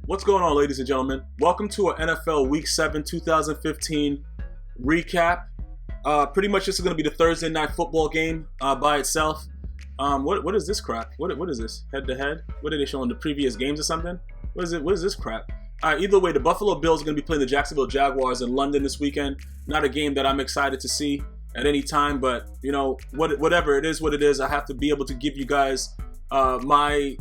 What's going on, ladies and gentlemen? Welcome to an NFL Week 7 2015 recap. Pretty much this is going to be the Thursday night football game by itself. What is this crap? What is this? Head-to-head? What are they showing? The previous games or something? What is it? What is this crap? Either way, the Buffalo Bills are going to be playing the Jacksonville Jaguars in London this weekend. Not a game that I'm excited to see at any time, but, you know, whatever it is, what it is, I have to be able to give you guys my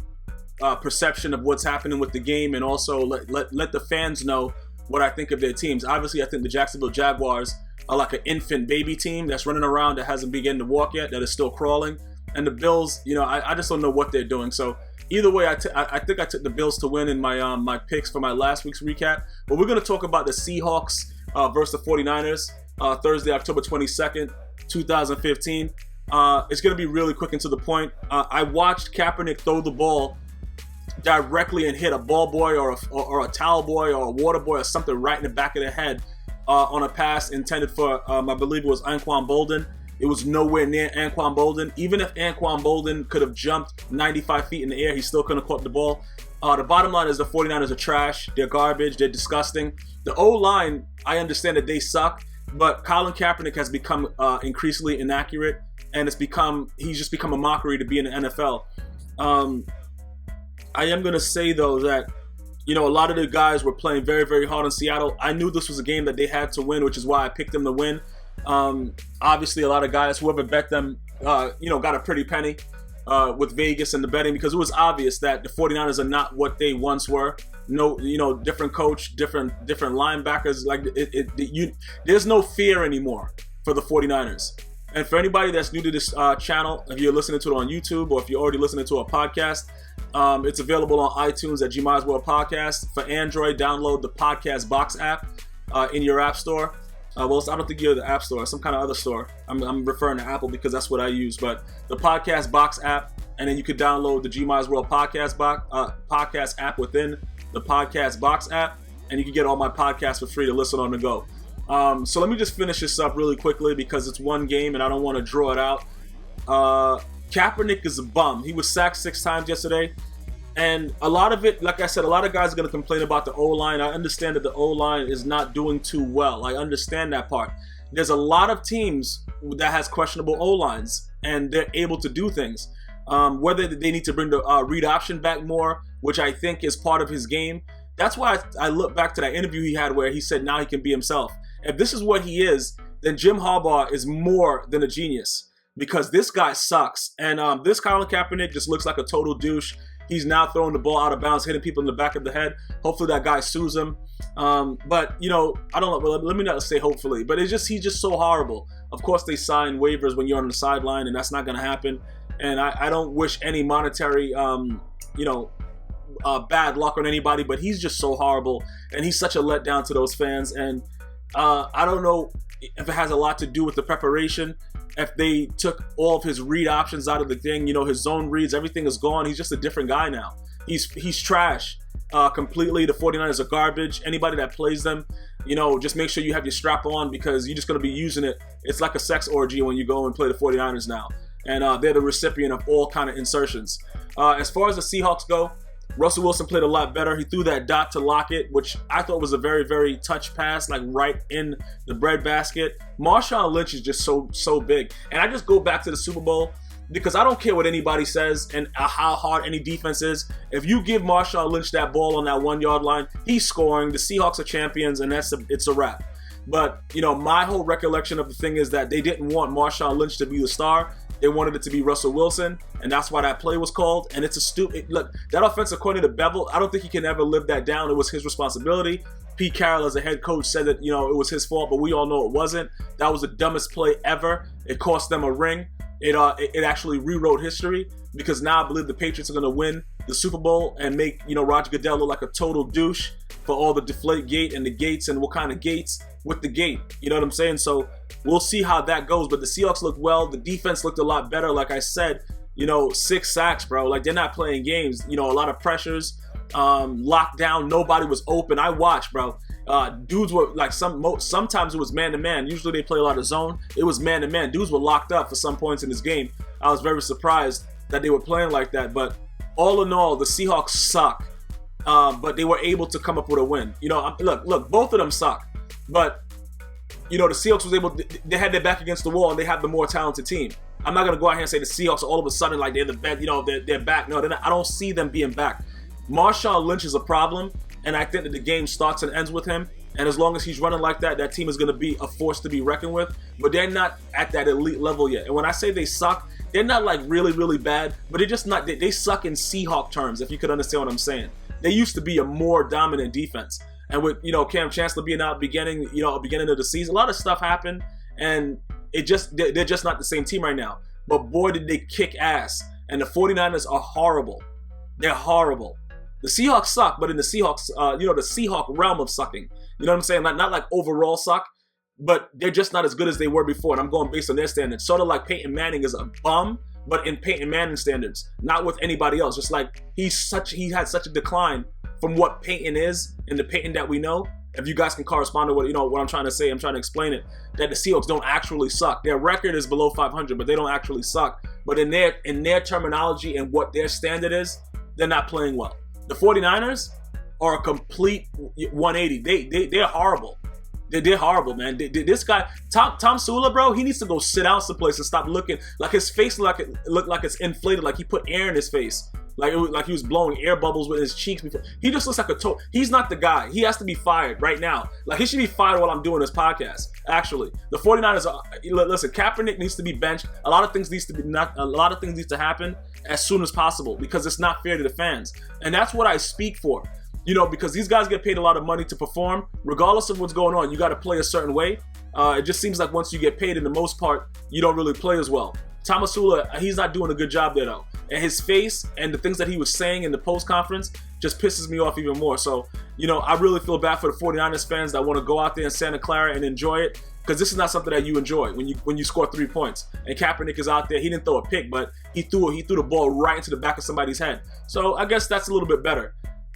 perception of what's happening with the game, and also let the fans know what I think of their teams. Obviously, I think the Jacksonville Jaguars are like an infant baby team that's running around that hasn't begun to walk yet, that is still crawling. And the Bills, you know, I just don't know what they're doing. So either way, I think I took the Bills to win in my my picks for my last week's recap. But we're going to talk about the Seahawks versus the 49ers Thursday, October 22nd, 2015. It's going to be really quick and to the point. I watched Kaepernick throw the ball directly and hit a ball boy or a towel boy or a water boy or something right in the back of the head on a pass intended for, I believe it was Anquan Boldin. It was nowhere near Anquan Boldin. Even if Anquan Boldin could have jumped 95 feet in the air, he still couldn't have caught the ball. The bottom line is the 49ers are trash. They're garbage. They're disgusting. The O-line, I understand that they suck, but Colin Kaepernick has become increasingly inaccurate, and he's just become a mockery to be in the NFL. I am going to say, though, that, you know, a lot of the guys were playing very, very hard in Seattle. I knew this was a game that they had to win, which is why I picked them to win. Obviously, a lot of guys, whoever bet them, you know, got a pretty penny with Vegas and the betting, because it was obvious that the 49ers are not what they once were. No, you know, different coach, different linebackers. Like, there's no fear anymore for the 49ers. And for anybody that's new to this channel, if you're listening to it on YouTube or if you're already listening to a podcast, it's available on iTunes at GmiasWorld Podcast. For Android, download the Podcast Box app in your app store. Well, I don't think you're the app store, some kind of other store. I'm referring to Apple because that's what I use. But the Podcast Box app, and then you could download the GmiasWorld Podcast app within the Podcast Box app, and you can get all my podcasts for free to listen on the go. So let me just finish this up really quickly because it's one game and I don't want to draw it out. Kaepernick is a bum. He was sacked 6 times yesterday. And a lot of it, like I said, a lot of guys are going to complain about the O-line. I understand that the O-line is not doing too well. I understand that part. There's a lot of teams that has questionable O-lines, and they're able to do things. Whether they need to bring the read option back more, which I think is part of his game. That's why I look back to that interview he had where he said now he can be himself. If this is what he is, then Jim Harbaugh is more than a genius, because this guy sucks. And this Colin Kaepernick just looks like a total douche. He's now throwing the ball out of bounds, hitting people in the back of the head. Hopefully that guy sues him. But, you know, I don't know. Well, let me not say hopefully. But he's just so horrible. Of course, they sign waivers when you're on the sideline, and that's not going to happen. And I don't wish any monetary, you know, bad luck on anybody. But he's just so horrible. And he's such a letdown to those fans. And I don't know if it has a lot to do with the preparation. If they took all of his read options out of the thing, you know, his zone reads, everything is gone. He's just a different guy now. He's trash completely. The 49ers are garbage. Anybody that plays them, you know, just make sure you have your strap on, because you're just going to be using it. It's like a sex orgy when you go and play the 49ers now. And they're the recipient of all kind of insertions. As far as the Seahawks go, Russell Wilson played a lot better. He threw that dot to Lockett, which I thought was a very, very touch pass, like right in the breadbasket. Marshawn Lynch is just so big. And I just go back to the Super Bowl, because I don't care what anybody says and how hard any defense is. If you give Marshawn Lynch that ball on that 1-yard line, he's scoring. The Seahawks are champions, and it's a wrap. But, you know, my whole recollection of the thing is that they didn't want Marshawn Lynch to be the star. They wanted it to be Russell Wilson, and that's why that play was called. And it's a stupid look. That offensive coordinator Bevel, I don't think he can ever live that down. It was his responsibility. Pete Carroll, as a head coach, said that, you know, it was his fault, but we all know it wasn't. That was the dumbest play ever. It cost them a ring. It actually rewrote history, because now I believe the Patriots are going to win the Super Bowl and make, you know, Roger Goodell look like a total douche for all the deflate gate and the gates and what kind of gates with the gate. You know what I'm saying? So we'll see how that goes. But the Seahawks looked well. The defense looked a lot better. Like I said, you know, 6 sacks, bro. Like, they're not playing games. You know, a lot of pressures, locked down. Nobody was open. I watched, bro. Dudes were like, sometimes it was man-to-man. Usually they play a lot of zone. It was man-to-man. Dudes were locked up for some points in this game. I was very surprised that they were playing like that. But all in all, the Seahawks suck. but they were able to come up with a win. You know, look, both of them suck, but you know, the Seahawks was able. They had their back against the wall, and they have the more talented team. I'm not gonna go out here and say the Seahawks are all of a sudden like they're the best. You know, they're back. No, they're not. I don't see them being back. Marshawn Lynch is a problem, and I think that the game starts and ends with him. And as long as he's running like that, that team is going to be a force to be reckoned with. But they're not at that elite level yet. And when I say they suck, they're not like really, really bad, but they're just not. They suck in Seahawk terms, if you could understand what I'm saying. They used to be a more dominant defense. And with, you know, Cam Chancellor being out beginning of the season, a lot of stuff happened, and they're just not the same team right now. But boy, did they kick ass. And the 49ers are horrible. They're horrible. The Seahawks suck, but in the Seahawks, the Seahawk realm of sucking. You know what I'm saying? Not like overall suck, but they're just not as good as they were before. And I'm going based on their standards. Sort of like Peyton Manning is a bum, but in Peyton Manning standards, not with anybody else. Just like he had such a decline from what Peyton is and the Peyton that we know. If you guys can correspond to what I'm trying to say, I'm trying to explain it. That the Seahawks don't actually suck. Their record is below 500, but they don't actually suck. But in their terminology and what their standard is, they're not playing well. The 49ers are a complete 180. They're horrible. They're horrible, man. This guy, Tom Sula, bro, he needs to go sit down someplace and stop looking like his face look like it's inflated, like he put air in his face. Like he was blowing air bubbles with his cheeks before. He just looks like a he's not the guy. He has to be fired right now. Like, he should be fired while I'm doing this podcast. Actually, the 49ers are, listen, Kaepernick needs to be benched. A lot of things needs to happen as soon as possible, because it's not fair to the fans. And that's what I speak for. You know, because these guys get paid a lot of money to perform. Regardless of what's going on, you got to play a certain way. It just seems like once you get paid, in the most part, you don't really play as well. Tomasula, he's not doing a good job there, though. And his face and the things that he was saying in the post-conference just pisses me off even more. So, you know, I really feel bad for the 49ers fans that want to go out there in Santa Clara and enjoy it, because this is not something that you enjoy when you score 3 points. And Kaepernick is out there. He didn't throw a pick, but he threw the ball right into the back of somebody's head. So I guess that's a little bit better.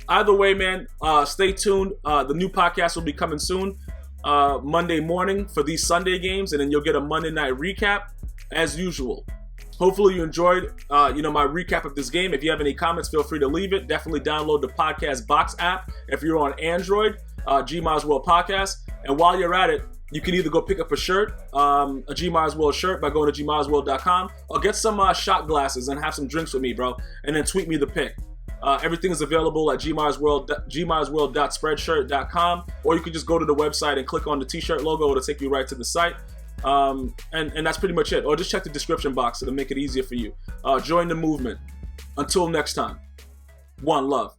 Either way, man, stay tuned. The new podcast will be coming soon, Monday morning for these Sunday games, and then you'll get a Monday night recap as usual. Hopefully you enjoyed, my recap of this game. If you have any comments, feel free to leave it. Definitely download the Podcast Box app if you're on Android, GmiasWorld Podcast. And while you're at it, you can either go pick up a shirt, a GmiasWorld shirt by going to GmiasWorld.com, or get some shot glasses and have some drinks with me, bro. And then tweet me the pic. Everything is available at GmiasWorld.spreadshirt.com, or you can just go to the website and click on the t-shirt logo. It'll take you right to the site. And that's pretty much it. Or just check the description box. It'll make it easier for you. Join the movement. Until next time, one love.